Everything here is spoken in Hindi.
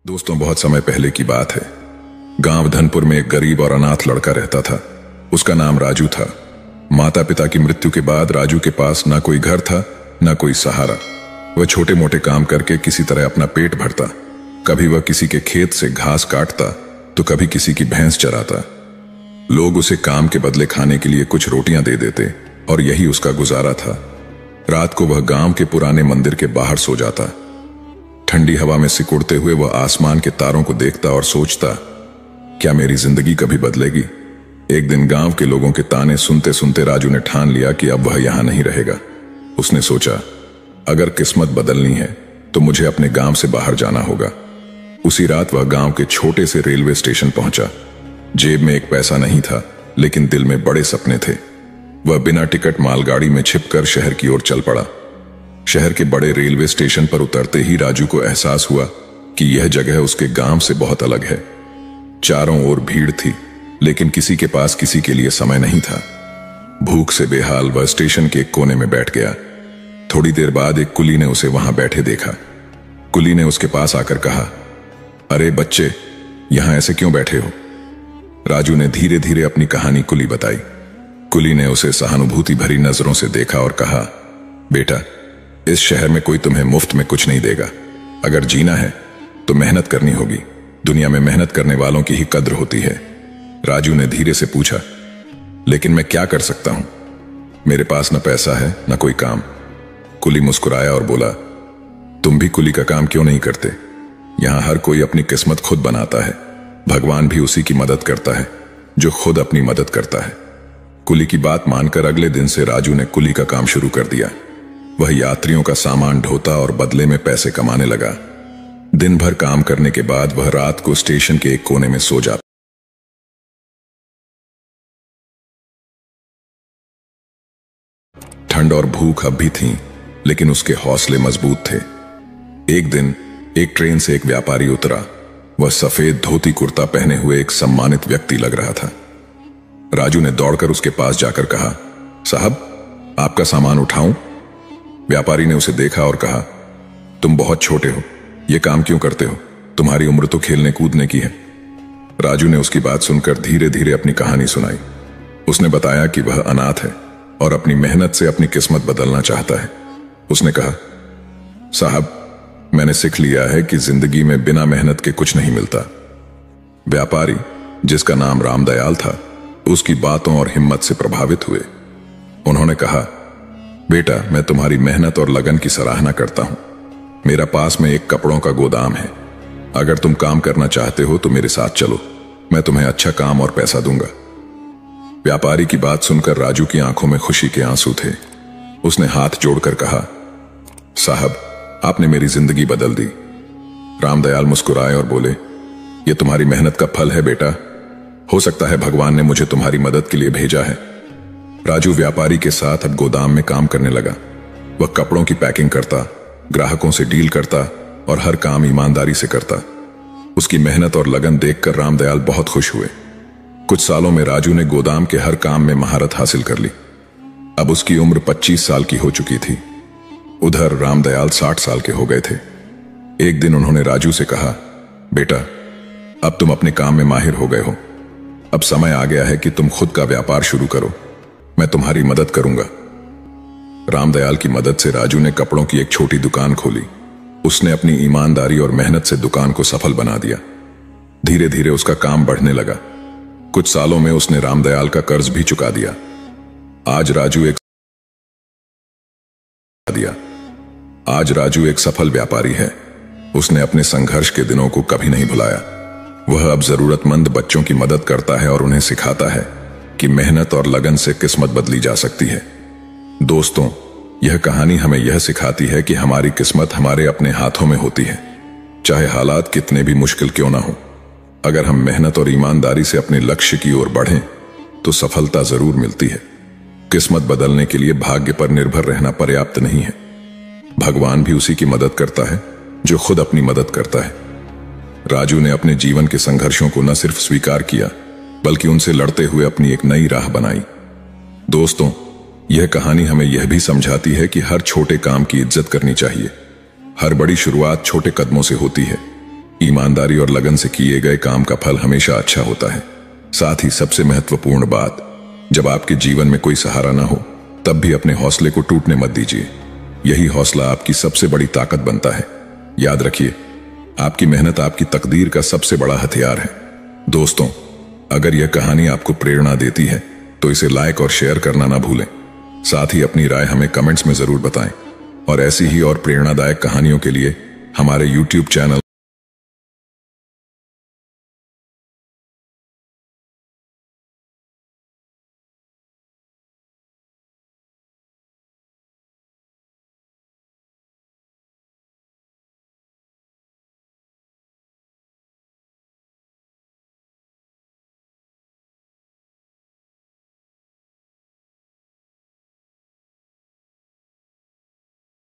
दोस्तों, बहुत समय पहले की बात है। गांव धनपुर में एक गरीब और अनाथ लड़का रहता था। उसका नाम राजू था। माता पिता की मृत्यु के बाद राजू के पास ना कोई घर था, ना कोई सहारा। वह छोटे मोटे काम करके किसी तरह अपना पेट भरता। कभी वह किसी के खेत से घास काटता तो कभी किसी की भैंस चराता। लोग उसे काम के बदले खाने के लिए कुछ रोटियां दे देते और यही उसका गुजारा था। रात को वह गांव के पुराने मंदिर के बाहर सो जाता। ठंडी हवा में सिकुड़ते हुए वह आसमान के तारों को देखता और सोचता, क्या मेरी जिंदगी कभी बदलेगी? एक दिन गांव के लोगों के ताने सुनते सुनते राजू ने ठान लिया कि अब वह यहां नहीं रहेगा। उसने सोचा, अगर किस्मत बदलनी है तो मुझे अपने गांव से बाहर जाना होगा। उसी रात वह गांव के छोटे से रेलवे स्टेशन पहुंचा। जेब में एक पैसा नहीं था, लेकिन दिल में बड़े सपने थे। वह बिना टिकट मालगाड़ी में छिपकर शहर की ओर चल पड़ा। शहर के बड़े रेलवे स्टेशन पर उतरते ही राजू को एहसास हुआ कि यह जगह उसके गांव से बहुत अलग है। चारों ओर भीड़ थी, लेकिन किसी के पास किसी के लिए समय नहीं था। भूख से बेहाल वह स्टेशन के एक कोने में बैठ गया। थोड़ी देर बाद एक कुली ने उसे वहां बैठे देखा। कुली ने उसके पास आकर कहा, अरे बच्चे, यहां ऐसे क्यों बैठे हो? राजू ने धीरे धीरे अपनी कहानी कुली बताई। कुली ने उसे सहानुभूति भरी नजरों से देखा और कहा, बेटा, इस शहर में कोई तुम्हें मुफ्त में कुछ नहीं देगा। अगर जीना है तो मेहनत करनी होगी। दुनिया में मेहनत करने वालों की ही कद्र होती है। राजू ने धीरे से पूछा, लेकिन मैं क्या कर सकता हूं? मेरे पास न पैसा है न कोई काम। कुली मुस्कुराया और बोला, तुम भी कुली का काम क्यों नहीं करते? यहां हर कोई अपनी किस्मत खुद बनाता है। भगवान भी उसी की मदद करता है जो खुद अपनी मदद करता है। कुली की बात मानकर अगले दिन से राजू ने कुली का काम शुरू कर दिया। वह यात्रियों का सामान ढोता और बदले में पैसे कमाने लगा। दिन भर काम करने के बाद वह रात को स्टेशन के एक कोने में सो जाता। ठंड और भूख अब भी थी, लेकिन उसके हौसले मजबूत थे। एक दिन एक ट्रेन से एक व्यापारी उतरा। वह सफेद धोती कुर्ता पहने हुए एक सम्मानित व्यक्ति लग रहा था। राजू ने दौड़कर उसके पास जाकर कहा, साहब, आपका सामान उठाऊं? व्यापारी ने उसे देखा और कहा, तुम बहुत छोटे हो, यह काम क्यों करते हो? तुम्हारी उम्र तो खेलने कूदने की है। राजू ने उसकी बात सुनकर धीरे धीरे अपनी कहानी सुनाई। उसने बताया कि वह अनाथ है और अपनी मेहनत से अपनी किस्मत बदलना चाहता है। उसने कहा, साहब, मैंने सीख लिया है कि जिंदगी में बिना मेहनत के कुछ नहीं मिलता। व्यापारी, जिसका नाम रामदयाल था, उसकी बातों और हिम्मत से प्रभावित हुए। उन्होंने कहा, बेटा, मैं तुम्हारी मेहनत और लगन की सराहना करता हूं। मेरा पास में एक कपड़ों का गोदाम है। अगर तुम काम करना चाहते हो तो मेरे साथ चलो। मैं तुम्हें अच्छा काम और पैसा दूंगा। व्यापारी की बात सुनकर राजू की आंखों में खुशी के आंसू थे। उसने हाथ जोड़कर कहा, साहब, आपने मेरी जिंदगी बदल दी। रामदयाल मुस्कुराए और बोले, यह तुम्हारी मेहनत का फल है बेटा। हो सकता है भगवान ने मुझे तुम्हारी मदद के लिए भेजा है। राजू व्यापारी के साथ अब गोदाम में काम करने लगा। वह कपड़ों की पैकिंग करता, ग्राहकों से डील करता और हर काम ईमानदारी से करता। उसकी मेहनत और लगन देखकर रामदयाल बहुत खुश हुए। कुछ सालों में राजू ने गोदाम के हर काम में महारत हासिल कर ली। अब उसकी उम्र 25 साल की हो चुकी थी। उधर रामदयाल 60 साल के हो गए थे। एक दिन उन्होंने राजू से कहा, बेटा, अब तुम अपने काम में माहिर हो गए हो। अब समय आ गया है कि तुम खुद का व्यापार शुरू करो। मैं तुम्हारी मदद करूंगा। रामदयाल की मदद से राजू ने कपड़ों की एक छोटी दुकान खोली। उसने अपनी ईमानदारी और मेहनत से दुकान को सफल बना दिया। धीरे धीरे उसका काम बढ़ने लगा। कुछ सालों में उसने रामदयाल का कर्ज भी चुका दिया। आज राजू एक सफल व्यापारी है। उसने अपने संघर्ष के दिनों को कभी नहीं भुलाया। वह अब जरूरतमंद बच्चों की मदद करता है और उन्हें सिखाता है कि मेहनत और लगन से किस्मत बदली जा सकती है। दोस्तों, यह कहानी हमें यह सिखाती है कि हमारी किस्मत हमारे अपने हाथों में होती है, चाहे हालात कितने भी मुश्किल क्यों ना हो। अगर हम मेहनत और ईमानदारी से अपने लक्ष्य की ओर बढ़ें तो सफलता जरूर मिलती है। किस्मत बदलने के लिए भाग्य पर निर्भर रहना पर्याप्त नहीं है। भगवान भी उसी की मदद करता है जो खुद अपनी मदद करता है। राजू ने अपने जीवन के संघर्षों को न सिर्फ स्वीकार किया, बल्कि उनसे लड़ते हुए अपनी एक नई राह बनाई। दोस्तों, यह कहानी हमें यह भी समझाती है कि हर छोटे काम की इज्जत करनी चाहिए। हर बड़ी शुरुआत छोटे कदमों से होती है। ईमानदारी और लगन से किए गए काम का फल हमेशा अच्छा होता है। साथ ही सबसे महत्वपूर्ण बात, जब आपके जीवन में कोई सहारा ना हो तब भी अपने हौसले को टूटने मत दीजिए। यही हौसला आपकी सबसे बड़ी ताकत बनता है। याद रखिए, आपकी मेहनत आपकी तकदीर का सबसे बड़ा हथियार है। दोस्तों, अगर यह कहानी आपको प्रेरणा देती है तो इसे लाइक और शेयर करना ना भूलें। साथ ही अपनी राय हमें कमेंट्स में जरूर बताएं और ऐसी ही और प्रेरणादायक कहानियों के लिए हमारे YouTube चैनल